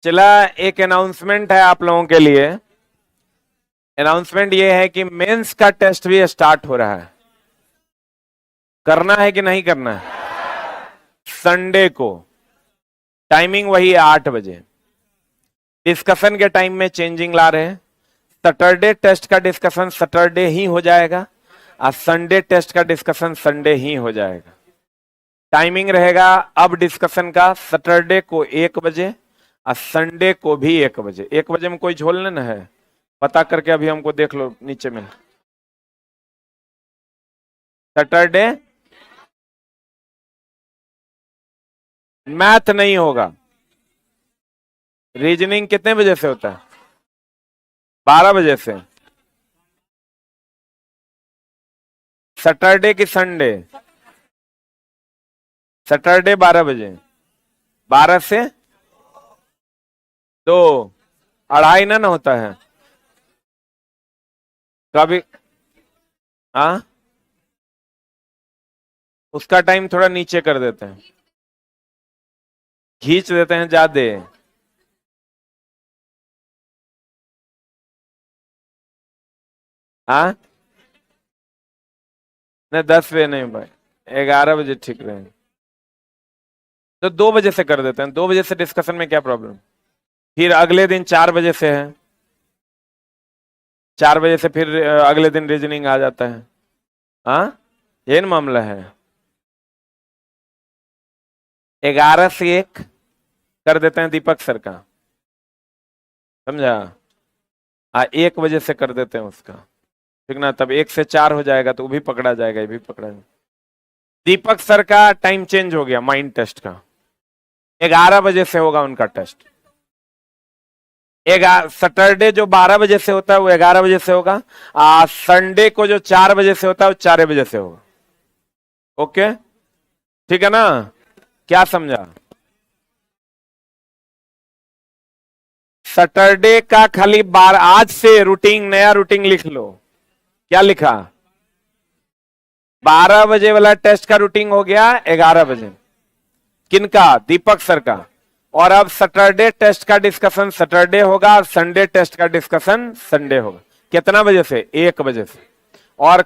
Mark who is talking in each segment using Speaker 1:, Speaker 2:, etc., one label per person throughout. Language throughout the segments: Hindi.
Speaker 1: चला, एक अनाउंसमेंट है आप लोगों के लिए। अनाउंसमेंट ये है कि मेंस का टेस्ट भी स्टार्ट हो रहा है। करना है कि नहीं करना है? संडे को। टाइमिंग वही है 8 बजे। डिस्कशन के टाइम में चेंजिंग ला रहे हैं। सैटरडे टेस्ट का डिस्कशन सैटरडे ही हो जाएगा और संडे टेस्ट का डिस्कशन संडे ही हो जाएगा। टाइमिंग रहेगा अब डिस्कशन का सैटरडे को 1 बजे और संडे को भी 1 बजे। 1 बजे में कोई झोल नहीं है? पता करके अभी हमको देख लो नीचे में। सैटरडे मैथ नहीं होगा। रीजनिंग कितने बजे से होता है? 12 बजे से। सैटरडे की संडे? सैटरडे 12 बजे। 12 से 2। 2:30 ना होता है कभी? हाँ, उसका टाइम थोड़ा नीचे कर देते हैं, खींच देते हैं ज्यादा। हाँ, नहीं 10 बजे नहीं भाई, 11 बजे ठीक रहेंगे। तो 2 बजे से कर देते हैं। 2 बजे से डिस्कशन में क्या प्रॉब्लम? फिर अगले दिन 4 बजे से है। 4 बजे से फिर अगले दिन रीजनिंग आ जाता है। हाँ, ये ना मामला है। 11 से 1 कर देते हैं दीपक सर का, समझा? 1 बजे से कर देते हैं उसका, ठीक ना? तब 1 से 4 हो जाएगा तो वो भी पकड़ा जाएगा, ये भी पकड़ा जाएगा। दीपक सर का टाइम चेंज हो गया माइंड टेस्ट का। 11 बजे से होगा उनका टेस्ट। सैटरडे जो 12 बजे से होता है वो 11 बजे से होगा। संडे को जो 4 बजे से होता है वो 4 बजे से होगा। ओके, ठीक है ना? क्या समझा? सैटरडे का खाली आज से रूटीन, नया रूटीन लिख लो। क्या लिखा? 12 बजे वाला टेस्ट का रूटीन हो गया 11 बजे। किनका? दीपक सर का। और अब सैटरडे टेस्ट का डिस्कशन सैटरडे होगा और संडे टेस्ट का डिस्कशन संडे होगा। कितना बजे से? 1 बजे से। और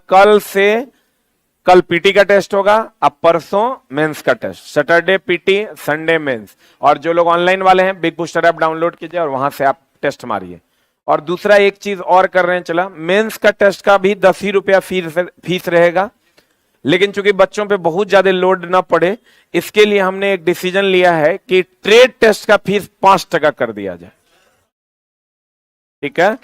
Speaker 1: कल पीटी का टेस्ट होगा, अब परसों मेंस का test. Saturday PT, Sunday mains. और जो लोग ऑनलाइन वाले हैं, बिग बूस्टर ऐप डाउनलोड कीजिए और वहां से आप टेस्ट मारिए। और दूसरा एक चीज और कर रहे हैं, चला, मेंस का टेस्ट का भी 10 ही रुपया फीस रहेगा। लेकिन चूंकि बच्चों पे बहुत ज्यादा लोड ना पड़े, इसके लिए हमने एक डिसीजन लिया है कि ट्रेड टेस्ट का फीस 5% कर दिया जाए। ठीक है?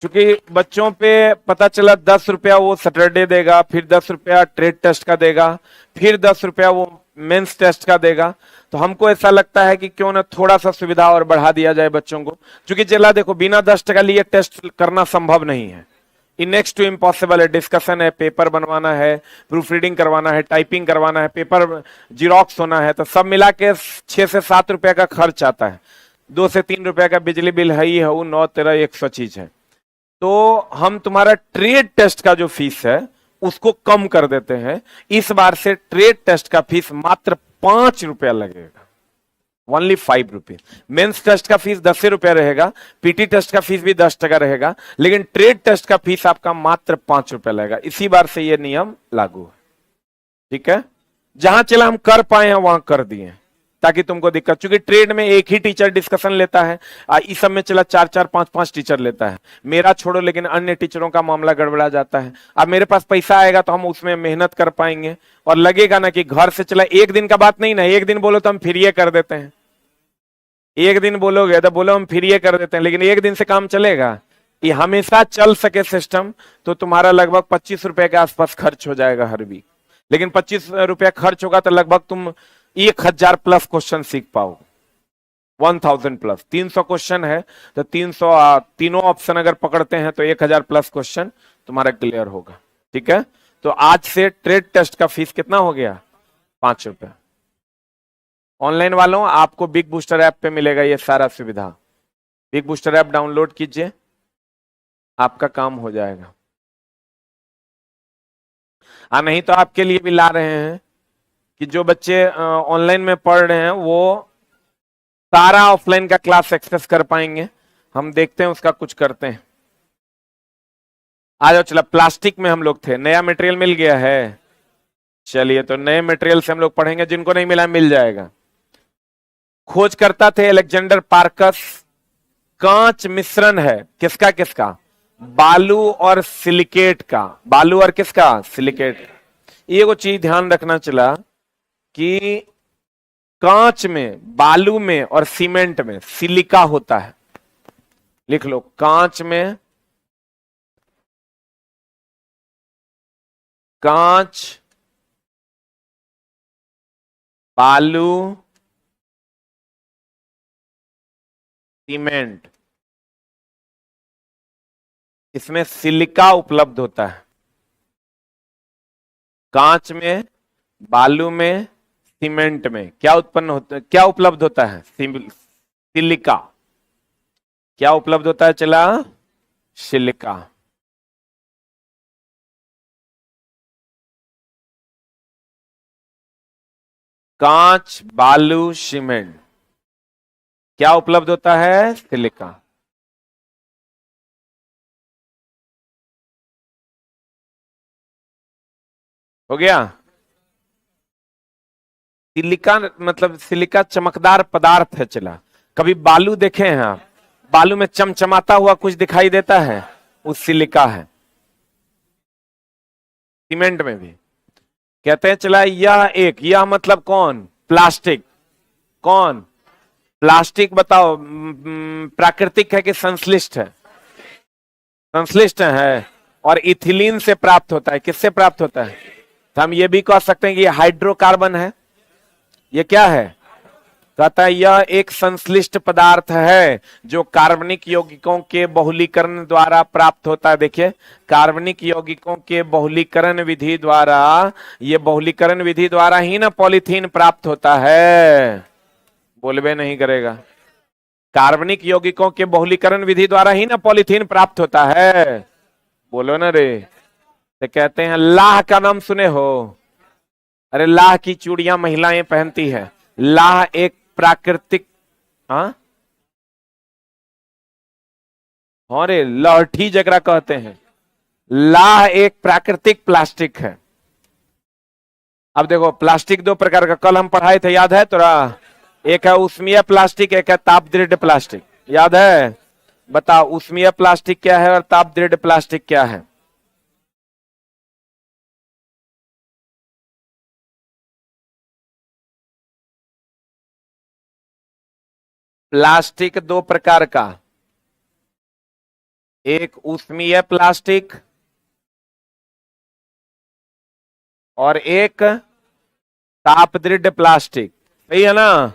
Speaker 1: क्योंकि बच्चों पे पता चला 10 रुपया वो सैटरडे देगा, फिर 10 रुपया ट्रेड टेस्ट का देगा, फिर 10 रुपया वो मेंस टेस्ट का देगा। तो हमको ऐसा लगता है कि क्यों ना थोड़ा सा सुविधा और बढ़ा दिया जाए बच्चों को। क्योंकि चला देखो, बिना 10 टका लिए टेस्ट करना संभव नहीं है। इन नेक्स्ट टू इम्पॉसिबल है। डिस्कशन है, पेपर बनवाना है, प्रूफ रीडिंग करवाना है, टाइपिंग करवाना है, पेपर जीरोक्स होना है, तो सब मिला के 6 से 7 रुपया का खर्च आता है। 2 से 3 रुपया का बिजली बिल है ही है, वो 9, 13, 100 चीज है। तो हम तुम्हारा ट्रेड टेस्ट का जो फीस है उसको कम कर देते हैं। इस बार से ट्रेड टेस्ट का फीस मात्र 5 रुपया लगेगा। Only 5 rupees. मेंस टेस्ट का फीस 10 रुपया रहेगा, पीटी टेस्ट का फीस भी 10 टका रहेगा, लेकिन ट्रेड टेस्ट का फीस आपका मात्र 5 रुपया लगेगा। इसी बार से यह नियम लागू है। ठीक है? जहां चला हम कर पाए हैं वहां कर दिए, ताकि तुमको दिक्कत, क्योंकि ट्रेड में एक ही टीचर डिस्कशन लेता है, इस सब में चला 4-4, 5-5 टीचर लेता है। मेरा छोड़ो, लेकिन अन्य टीचरों का मामला गड़बड़ा जाता है। अब मेरे पास पैसा आएगा तो हम उसमें मेहनत कर पाएंगे। और लगेगा ना कि घर से चला, एक दिन का बात नहीं ना, एक दिन बोलो तो हम फिर ये कर देते हैं। एक दिन बोलोगे तो बोलो हम फिर ये कर देते हैं, लेकिन एक दिन से काम चलेगा? ये हमेशा चल सके सिस्टम तो तुम्हारा लगभग 25 रुपए के आसपास खर्च हो जाएगा हर वीक। लेकिन 25 रुपया खर्च होगा तो लगभग तुम 1,000+ क्वेश्चन सीख पाओगे। 1,000+। 300 क्वेश्चन है तो 300, तीनों ऑप्शन अगर पकड़ते हैं तो 1,000+ क्वेश्चन तुम्हारा क्लियर होगा। ठीक है? तो आज से ट्रेड टेस्ट का फीस कितना हो गया? 5 रुपया। ऑनलाइन वालों, आपको बिग बूस्टर ऐप पे मिलेगा ये सारा सुविधा। बिग बूस्टर ऐप डाउनलोड कीजिए, आपका काम हो जाएगा। नहीं तो आपके लिए भी ला रहे हैं कि जो बच्चे ऑनलाइन में पढ़ रहे हैं वो सारा ऑफलाइन का क्लास एक्सेस कर पाएंगे। हम देखते हैं उसका कुछ करते हैं। आ जाओ, चला प्लास्टिक में हम लोग थे, नया मटेरियल मिल गया है। चलिए तो नए मटेरियल से हम लोग पढ़ेंगे, जिनको नहीं मिला मिल जाएगा। खोज करता थे एलेक्जेंडर पार्कस, कांच मिश्रण है किसका किसका, बालू और सिलिकेट का। बालू और किसका, सिलिकेट। ये वो चीज ध्यान रखना चला कि कांच में, बालू में और सीमेंट में सिलिका होता है। लिख लो, कांच में कांच, बालू, सीमेंट, इसमें सिलिका उपलब्ध होता है। कांच में, बालू में, सीमेंट में क्या उत्पन्न होता, क्या उपलब्ध होता है, सिलिका। क्या उपलब्ध होता है चला, सिलिका। कांच, बालू, सीमेंट, क्या उपलब्ध होता है, सिलिका। हो गया। सिलिका मतलब सिलिका चमकदार पदार्थ है चला। कभी बालू देखे हैं आप, बालू में चमचमाता हुआ कुछ दिखाई देता है, वो सिलिका है। सीमेंट में भी कहते हैं चला, यह मतलब कौन, प्लास्टिक। कौन, प्लास्टिक। बताओ प्राकृतिक है कि संश्लिष्ट है, संश्लिष्ट है। और इथिलीन से प्राप्त होता है, किससे प्राप्त होता है, तो हम ये भी कह सकते हैं कि ये हाइड्रोकार्बन है। ये क्या है, कहता है यह एक संश्लिष्ट पदार्थ है जो कार्बनिक यौगिकों के बहुलीकरण द्वारा प्राप्त होता है। देखिए, कार्बनिक यौगिकों के बहुलीकरण विधि द्वारा, ये बहुलीकरण विधि द्वारा ही ना पॉलीथीन प्राप्त होता है। बोलबे नहीं करेगा। कार्बनिक यौगिकों के बहुलीकरण विधि द्वारा ही ना पॉलीथीन प्राप्त होता है। बोलो ना रे। तो कहते हैं लाह का नाम सुने हो, अरे लाह की चूड़ियां महिलाएं पहनती है। लाह एक प्राकृतिक, हाँ रे, लौठी जगरा कहते हैं। लाह एक प्राकृतिक प्लास्टिक है। अब देखो, प्लास्टिक दो प्रकार का कल हम पढ़ाए थे, याद है तोरा। एक है उष्मीय प्लास्टिक, एक है ताप दृढ़ प्लास्टिक, याद है। बताओ उष्मीय प्लास्टिक क्या है और ताप दृढ़ प्लास्टिक क्या है। प्लास्टिक दो प्रकार का, एक उष्मीय प्लास्टिक और एक ताप दृढ़ प्लास्टिक, सही है ना।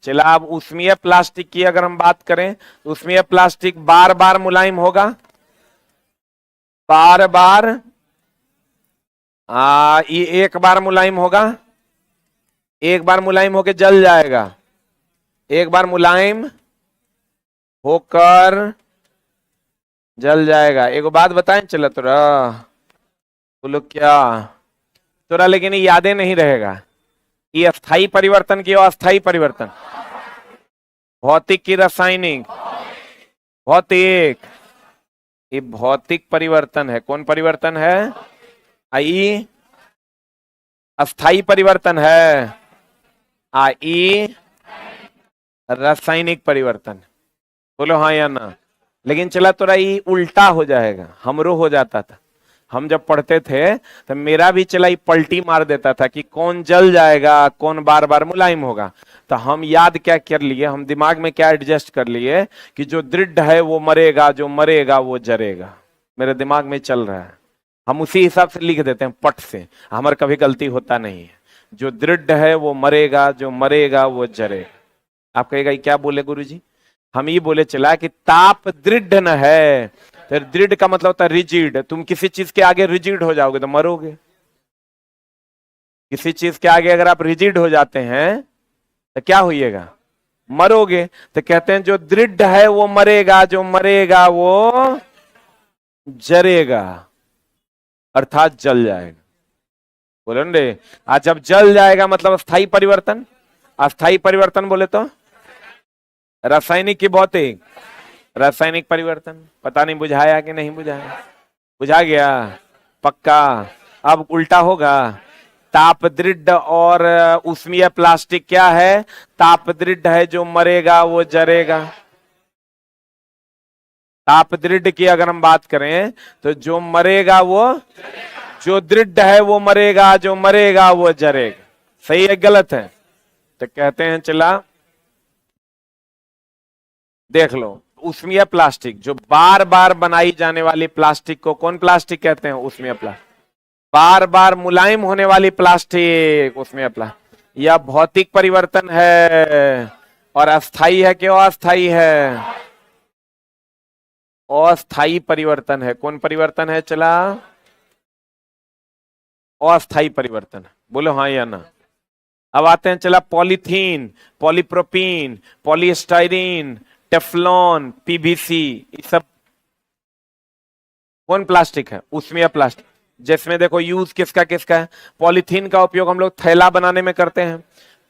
Speaker 1: चला, अब उष्मीय प्लास्टिक की अगर हम बात करें तो उष्मीय प्लास्टिक बार बार मुलायम होगा, बार बार। ये एक बार मुलायम होगा, एक बार मुलायम होकर जल जाएगा, एक बार मुलायम होकर जल जाएगा। एक बात बताएं चला तोरा, बोलो क्या तोरा, लेकिन ये यादें नहीं रहेगा। ये अस्थाई परिवर्तन की अस्थाई परिवर्तन, भौतिक की रासायनिक, भौतिक। ये भौतिक परिवर्तन है। कौन परिवर्तन है, आई अस्थाई परिवर्तन है, आई रासायनिक परिवर्तन। बोलो हाँ या ना। लेकिन चला तोरा ये उल्टा हो जाएगा, हमरो हो जाता था। हम जब पढ़ते थे तो मेरा भी चला ये पलटी मार देता था कि कौन जल जाएगा, कौन बार बार मुलायम होगा। तो हम याद क्या कर लिए, हम दिमाग में क्या एडजस्ट कर लिए कि जो दृढ़ है वो मरेगा, जो मरेगा वो जरेगा। मेरे दिमाग में चल रहा है, हम उसी हिसाब से लिख देते हैं पट से। हमारा कभी गलती होता नहीं है। जो दृढ़ है वो मरेगा, जो मरेगा वो जरेगा। आप कहेगा क्या बोले गुरुजी, हम ये बोले चला कि ताप दृढ़ न है, तो दृढ़ का मतलब होता है रिजिड। तुम किसी चीज के आगे रिजिड हो जाओगे तो मरोगे। किसी चीज के आगे अगर आप रिजिड हो जाते हैं तो क्या होइएगा, मरोगे। तो कहते हैं जो दृढ़ है वो मरेगा, जो मरेगा वो जरेगा, अर्थात जल जाएगा। बोलो रे। आज जब जल जाएगा मतलब अस्थाई परिवर्तन। अस्थाई परिवर्तन बोले तो रासायनिक की भौतिक? रासायनिक परिवर्तन। पता नहीं बुझाया कि नहीं बुझाया? बुझा गया पक्का। अब उल्टा होगा। तापदृढ़ और उष्मीय प्लास्टिक क्या है? तापदृढ़ है, जो मरेगा वो जरेगा। तापदृढ़ की अगर हम बात करें तो जो मरेगा वो, जो दृढ़ है वो मरेगा, जो मरेगा वो जरेगा। सही है गलत है? तो कहते हैं चला देख लो, उष्मीय प्लास्टिक, जो बार बार बनाई जाने वाली प्लास्टिक को कौन प्लास्टिक कहते हैं? उष्मीय प्लास्टिक। बार बार मुलायम होने वाली प्लास्टिक उष्मीय प्लास्टिक। यह भौतिक परिवर्तन है और अस्थाई है कि अस्थाई है? अस्थाई परिवर्तन है। कौन परिवर्तन है चला? अस्थाई परिवर्तन। बोलो हाँ या ना। अब आते हैं चला polythene, polypropene, polystyrene, Teflon, PVC, ये सब कौन प्लास्टिक है? उष्मीय प्लास्टिक। जिसमें देखो यूज किसका किसका है? पॉलीथीन का उपयोग हम लोग थैला बनाने में करते हैं।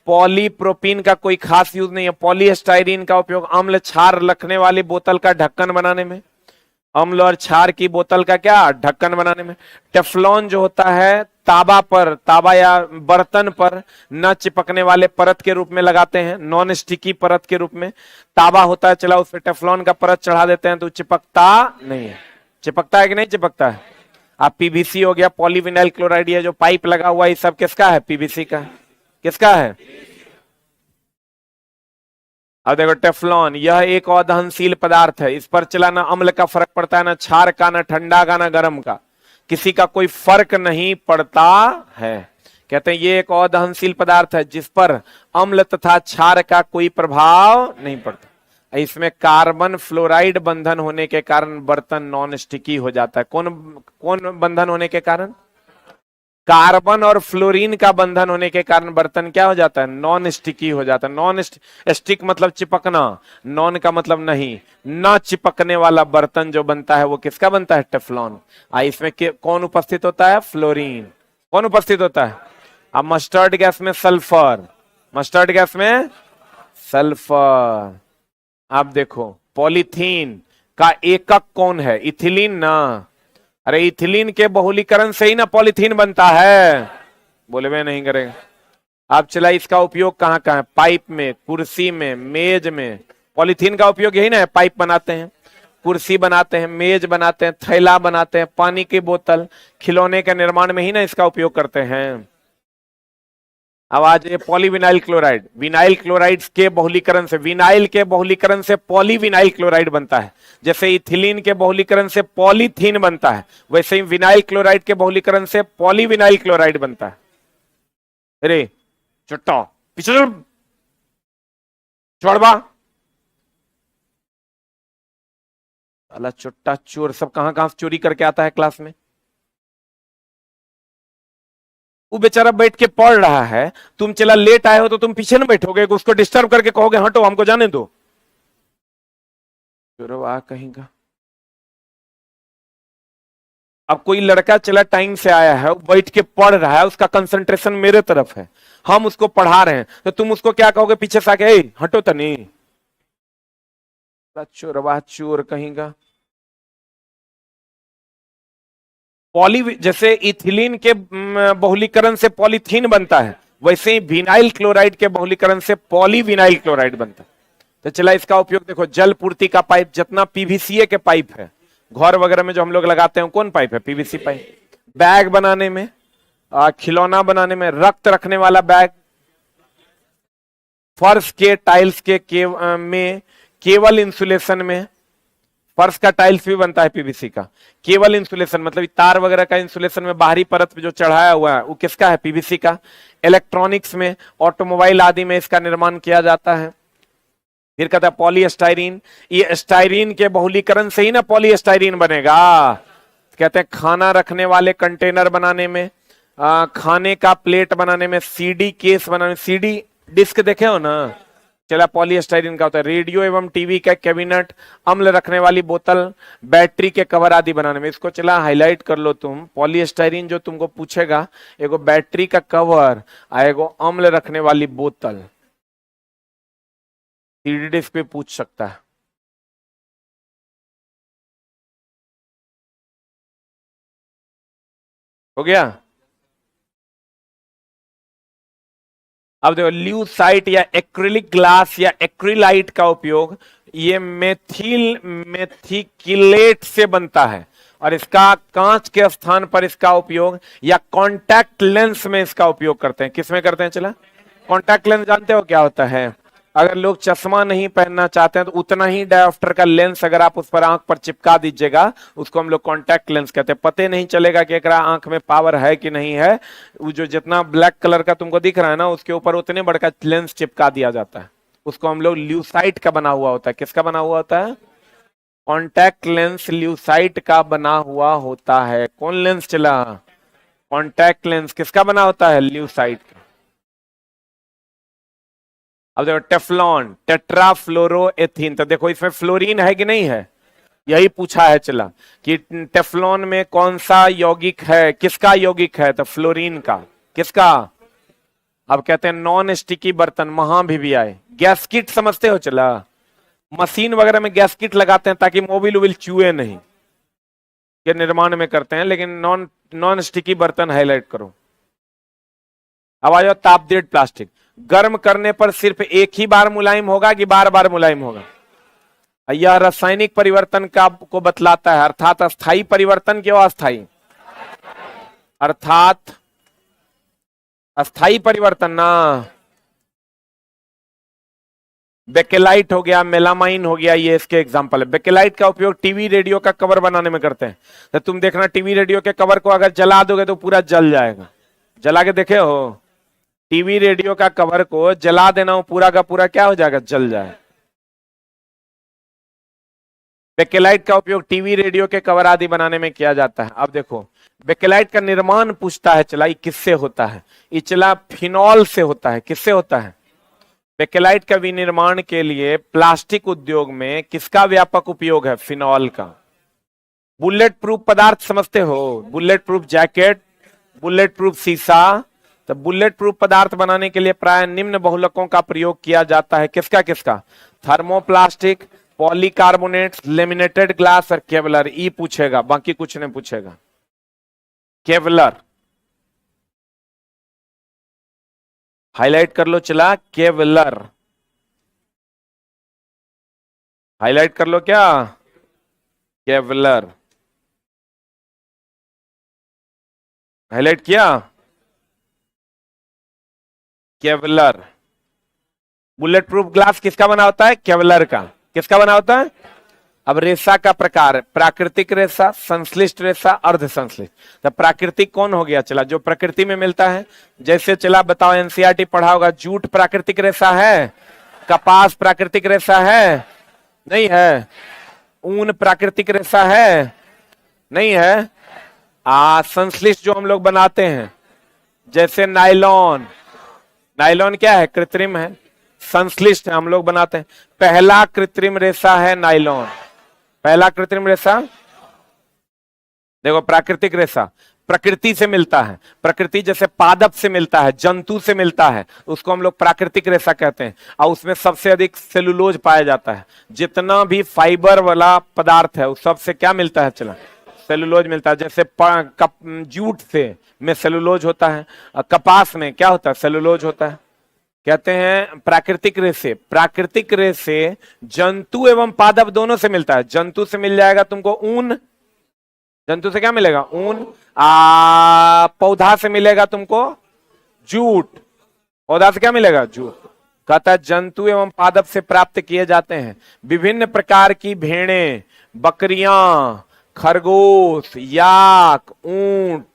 Speaker 1: पॉलीप्रोपीन का कोई खास यूज नहीं है। पॉलीस्टाइरीन का उपयोग अम्ल क्षार रखने वाली बोतल का ढक्कन बनाने में, अम्ल और क्षार की बोतल का क्या ढक्कन बनाने में। टेफ्लॉन जो होता है ताबा पर, ताबा या बर्तन पर न चिपकने वाले परत के रूप में लगाते हैं, नॉन स्टिकी परत के रूप में। ताबा होता है चला, उस पर टेफ्लॉन का परत चढ़ा देते हैं तो चिपकता नहीं है। चिपकता है कि नहीं चिपकता है? अब पीवीसी हो गया, पॉलीविनाइल क्लोराइड, ये जो पाइप लगा हुआ है ये सब किसका है? पीवीसी का। किसका है? अब देखो टेफ्लॉन, यह एक अदहनशील पदार्थ है। इस पर चला ना अम्ल का फर्क पड़ता है, ना क्षार का, ना ठंडा का, ना गर्म का, किसी का कोई फर्क नहीं पड़ता है। कहते हैं ये एक अदहनशील पदार्थ है जिस पर अम्ल तथा क्षार का कोई प्रभाव नहीं पड़ता। इसमें कार्बन फ्लोराइड बंधन होने के कारण बर्तन नॉन स्टिकी हो जाता है। कौन कौन बंधन होने के कारण? कार्बन और फ्लोरीन का बंधन होने के कारण बर्तन क्या हो जाता है? नॉन स्टिकी हो जाता है। नॉन स्टिक मतलब चिपकना, नॉन का मतलब नहीं, न चिपकने वाला बर्तन जो बनता है वो किसका बनता है? टेफ्लॉन। इसमें कौन उपस्थित होता है? फ्लोरीन। कौन उपस्थित होता है? अब मस्टर्ड गैस में सल्फर, मस्टर्ड गैस में सल्फर। आप देखो पॉलीथीन का एकक कौन है? इथिलीन ना। अरे इथिलीन के बहुलीकरण से ही ना पॉलीथीन बनता है। बोले मैं नहीं करेगा। आप चला इसका उपयोग कहाँ कहाँ है? पाइप में, कुर्सी में, मेज में। पॉलीथीन का उपयोग यही ना है, पाइप बनाते हैं, कुर्सी बनाते हैं, मेज बनाते हैं, थैला बनाते हैं, पानी की बोतल, खिलौने के निर्माण में ही ना इसका उपयोग करते हैं। अब आज ये पॉलीविनाइल क्लोराइड, विनाइल क्लोराइड के बहुलीकरण से, विनाइल के बहुलीकरण से पॉलीविनाइल क्लोराइड बनता है। जैसे इथिलीन के बहुलीकरण से पॉलीथीन बनता है, वैसे ही विनाइल क्लोराइड के बहुलीकरण से पॉलीविनाइल क्लोराइड बनता है। अरे चुट्टा पीछे छोड़बा, अल्लाह चुट्टा चोर सब कहां कहां चोरी करके आता है क्लास में। वो बेचारा बैठ के पढ़ रहा है, तुम चला लेट आए हो तो तुम पीछे न बैठोगे, उसको डिस्टर्ब करके कहोगे हटो हमको जाने दो। चोरवा कहेगा। अब कोई लड़का चला टाइम से आया है, बैठ के पढ़ रहा है, उसका कंसंट्रेशन मेरे तरफ है, हम उसको पढ़ा रहे हैं, तो तुम उसको क्या कहोगे पीछे से आके, हटो तनी। चोरवा चोर कहेगा। जैसे इथिलीन के बहुलीकरण से पॉलीथीन बनता है, वैसे ही विनाइल क्लोराइड के बहुलीकरण से पॉलीविनाइल क्लोराइड बनता है। तो चला इसका उपयोग देखो, जल पूर्ति का पाइप, जितना पीवीसी के पाइप है घर वगैरह में जो हम लोग लगाते हैं, कौन पाइप है? PVC pipe. बैग बनाने में, खिलौना बनाने में, रक्त रखने वाला बैग, फर्श के टाइल्स में, केवल इंसुलेशन में, फर्श का टाइल्स भी बनता है पीवीसी का। केवल इंसुलेशन मतलब तार वगैरह का इंसुलेशन में बाहरी परत पे जो चढ़ाया हुआ है वो किसका है? पीवीसी का। इलेक्ट्रॉनिक्स में, ऑटोमोबाइल आदि में इसका निर्माण किया जाता है। फिर कहता है पॉलीस्टाइरीन, ये स्टाइरीन के बहुलीकरण से ही ना पॉलीस्टाइरीन बनेगा। कहते हैं खाना रखने वाले कंटेनर बनाने में, खाने का प्लेट बनाने में, सीडी केस बनाने, सीडी डिस्क देखे हो ना, चला पॉलीस्टाइरीन का होता है। रेडियो एवं टीवी का कैबिनेट, अम्ल रखने वाली बोतल, बैटरी के कवर आदि बनाने में। इसको चला हाईलाइट कर लो तुम, पॉलीस्टाइरीन जो तुमको पूछेगा, एगो बैटरी का कवर, एगो अम्ल रखने वाली बोतल। CD डिस्क पे पूछ सकता है। हो गया। अब देखो, ल्यूसाइट या एक्रिलिक ग्लास या एक्रिलाइट का उपयोग ये मेथिकिलेट से बनता है, और इसका कांच के स्थान पर इसका उपयोग या कॉन्टैक्ट लेंस में इसका उपयोग करते हैं। किसमें करते हैं? चला, कॉन्टैक्ट लेंस जानते हो क्या होता है? अगर लोग चश्मा नहीं पहनना चाहते हैं तो उतना ही डायोप्टर का लेंस अगर आप उस पर आंख पर चिपका दीजिएगा, उसको हम लोग कॉन्टैक्ट लेंस कहते हैं। पते नहीं चलेगा कि एकरा आंख में पावर है कि नहीं है। वो जो जितना ब्लैक कलर का तुमको दिख रहा है ना, उसके ऊपर उतने बड़ा का लेंस चिपका दिया जाता है। उसको हम लोग ल्यूसाइट का बना हुआ होता है। किसका बना हुआ होता है? कॉन्टैक्ट लेंस ल्यूसाइट का बना हुआ होता है। कौन लेंस चला? कॉन्टैक्ट लेंस किसका बना होता है? ल्यूसाइट का। अब देखो, टेफ्लॉन, टेट्राफ्लोरोएथीन, तो देखो इसमें फ्लोरीन है कि नहीं है? यही पूछा है चला कि टेफ्लॉन में कौन सा यौगिक है, किसका यौगिक है? तो फ्लोरीन का। किसका? अब कहते हैं नॉन स्टिकी बर्तन, महाभिवियाय। गैस्किट समझते हो चला? मशीन वगैरह में गैस्किट लगाते हैं ताकि मोबिल उबिल चूहे नहीं, के निर्माण में करते हैं। लेकिन नॉन स्टिकी बर्तन हाईलाइट करो। अब आ जाओ, तापदेट प्लास्टिक। गर्म करने पर सिर्फ एक ही बार मुलायम होगा कि बार बार मुलायम होगा? यह रासायनिक परिवर्तन का को बतलाता है, अर्थात अस्थाई परिवर्तन क्यों अस्थाई? अर्थात अस्थाई परिवर्तन ना। बेकेलाइट हो गया, मेलामाइन हो गया, ये इसके एग्जांपल है। बेकेलाइट का उपयोग टीवी रेडियो का कवर बनाने में करते हैं। तो तुम देखना, टीवी रेडियो के कवर को अगर जला दोगे तो पूरा जल जाएगा। जला के देखे हो? टीवी रेडियो का कवर को जला देना, वो पूरा का पूरा क्या हो जाएगा? जल जाए। बेकेलाइट का उपयोग टीवी रेडियो के कवर आदि बनाने में किया जाता है। अब देखो, बेकेलाइट का निर्माण पूछता है चला, किससे होता है? इचला फिनॉल से होता है। किससे होता है? बेकेलाइट का विनिर्माण के लिए प्लास्टिक उद्योग में किसका व्यापक उपयोग है? फिनॉल का। बुलेट प्रूफ पदार्थ समझते हो? Bullet proof jacket, bullet proof शीशा। तो बुलेट प्रूफ पदार्थ बनाने के लिए प्राय निम्न बहुलकों का प्रयोग किया जाता है। किसका किसका? थर्मोप्लास्टिक, पॉलीकार्बोनेट, लेमिनेटेड ग्लास और केवलर। ई पूछेगा, बाकी कुछ नहीं पूछेगा। केवलर हाईलाइट कर लो चला, केवलर हाईलाइट कर लो क्या? केवलर हाईलाइट किया? केवलर। बुलेट प्रूफ ग्लास किसका बना होता है? केवलर का। किसका बना होता है? अब रेशा का प्रकार, प्राकृतिक रेशा, संश्लिष्ट रेशा, अर्ध संश्लिष्ट। तो प्राकृतिक कौन हो गया चला? जो प्रकृति में मिलता है। जैसे चला बताओ, एनसीईआरटी पढ़ा होगा, जूट प्राकृतिक रेशा है? कपास प्राकृतिक रेशा है? नहीं है। ऊन प्राकृतिक रेशा है? नहीं है। संश्लिष्ट जो हम लोग बनाते हैं, जैसे नायलॉन। नायलॉन क्या है? कृत्रिम है। संश्लिष्ट है, हम लोग बनाते हैं। पहला कृत्रिम रेशा है नायलॉन। पहला कृत्रिम रेशा देखो, प्राकृतिक रेशा प्रकृति से मिलता है। प्रकृति जैसे पादप से मिलता है, जंतु से मिलता है, उसको हम लोग प्राकृतिक रेशा कहते हैं। और उसमें सबसे अधिक सेलुलोज पाया जाता है। जितना भी फाइबर वाला पदार्थ है उस सबसे क्या मिलता है चला? सेलुलोज मिलता है। जैसे जूट से में सेलुलोज होता है, कपास में क्या होता है? सेलुलोज होता है। कहते हैं प्राकृतिक रेशे। प्राकृतिक रेशे जंतु एवं पादप दोनों से मिलता है। जंतु से मिल जाएगा तुमको ऊन। जंतु से क्या मिलेगा? ऊन। पौधा से मिलेगा तुमको जूट। पौधा से क्या मिलेगा? जूट। कहता है जंतु एवं पादप से प्राप्त किए जाते हैं। विभिन्न प्रकार की भेड़ें, बकरियां, खरगोश, याक, ऊंट,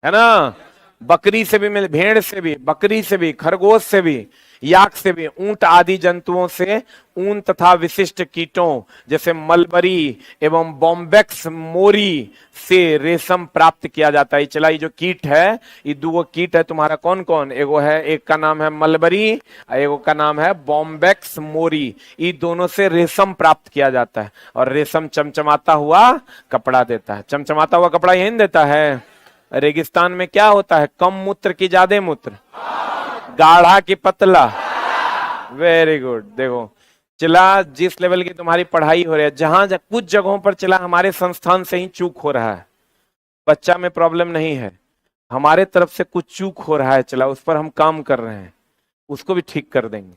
Speaker 1: है ना? बकरी से भी मिल, भेड़ से भी, बकरी से भी, खरगोश से भी, याक से भी, ऊंट आदि जंतुओं से ऊन तथा विशिष्ट कीटों जैसे मलबरी एवं बॉम्बेक्स मोरी से रेशम प्राप्त किया जाता है। चला, ये जो कीट है, ये दो कीट है तुम्हारा, कौन कौन? एगो है, एक का नाम है मलबरी, एगो का नाम है बॉम्बेक्स मोरी। ये दोनों से रेशम प्राप्त किया जाता है। और रेशम चमचमाता हुआ कपड़ा देता है। चमचमाता हुआ कपड़ा यही देता है। रेगिस्तान में क्या होता है? कम मूत्र की ज्यादा मूत्र, गाढ़ा की पतला, वेरी गुड। देखो चला, जिस लेवल की तुम्हारी पढ़ाई हो रही है, जहां कुछ जगहों पर चला हमारे संस्थान से ही चूक हो रहा है, बच्चा में प्रॉब्लम नहीं है, हमारे तरफ से कुछ चूक हो रहा है, चला उस पर हम काम कर रहे हैं, उसको भी ठीक कर देंगे।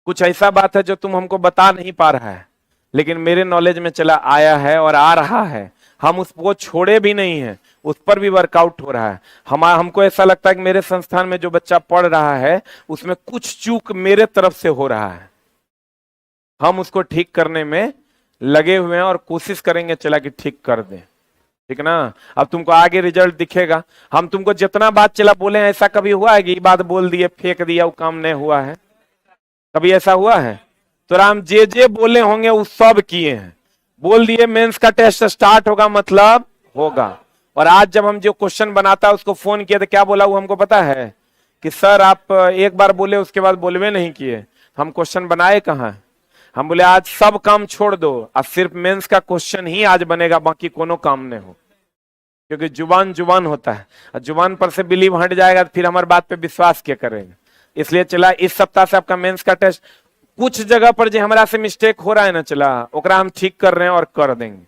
Speaker 1: कुछ ऐसा बात है जो तुम हमको बता नहीं पा रहा है, लेकिन मेरे नॉलेज में चला आया है और आ रहा है, हम उसको छोड़े भी नहीं है, उस पर भी वर्कआउट हो रहा है। हमको ऐसा लगता है कि मेरे संस्थान में जो बच्चा पढ़ रहा है उसमें कुछ चूक मेरे तरफ से हो रहा है, हम उसको ठीक करने में लगे हुए हैं और कोशिश करेंगे चला कि ठीक कर दें, ठीक ना। अब तुमको आगे रिजल्ट दिखेगा। हम तुमको जितना बात चला बोले, ऐसा कभी हुआ है कि ये बात बोल दिए फेंक दिया वो काम नहीं हुआ है? कभी ऐसा हुआ है? तो राम जे बोले होंगे वो सब किए हैं, बोल दिए मेंस का टेस्ट स्टार्ट होगा मतलब होगा। और आज जब हम जो क्वेश्चन बनाता है उसको फोन किया तो क्या बोला वो हमको पता है कि सर आप एक बार बोले उसके बाद बोलवे नहीं किए। हम क्वेश्चन बनाए कहाँ? हम बोले आज सब काम छोड़ दो, आज सिर्फ मेंस का क्वेश्चन ही आज बनेगा, बाकी कोनो काम नहीं हो, क्योंकि जुबान जुबान होता है, और जुबान पर से बिलीव हट जाएगा तो फिर हमारे बात पे विश्वास क्या करेंगे। इसलिए चला इस सप्ताह से आपका मेंस का टेस्ट, कुछ जगह पर जो हमारा से मिस्टेक हो रहा है ना चला ओकरा हम ठीक कर रहे हैं और कर देंगे।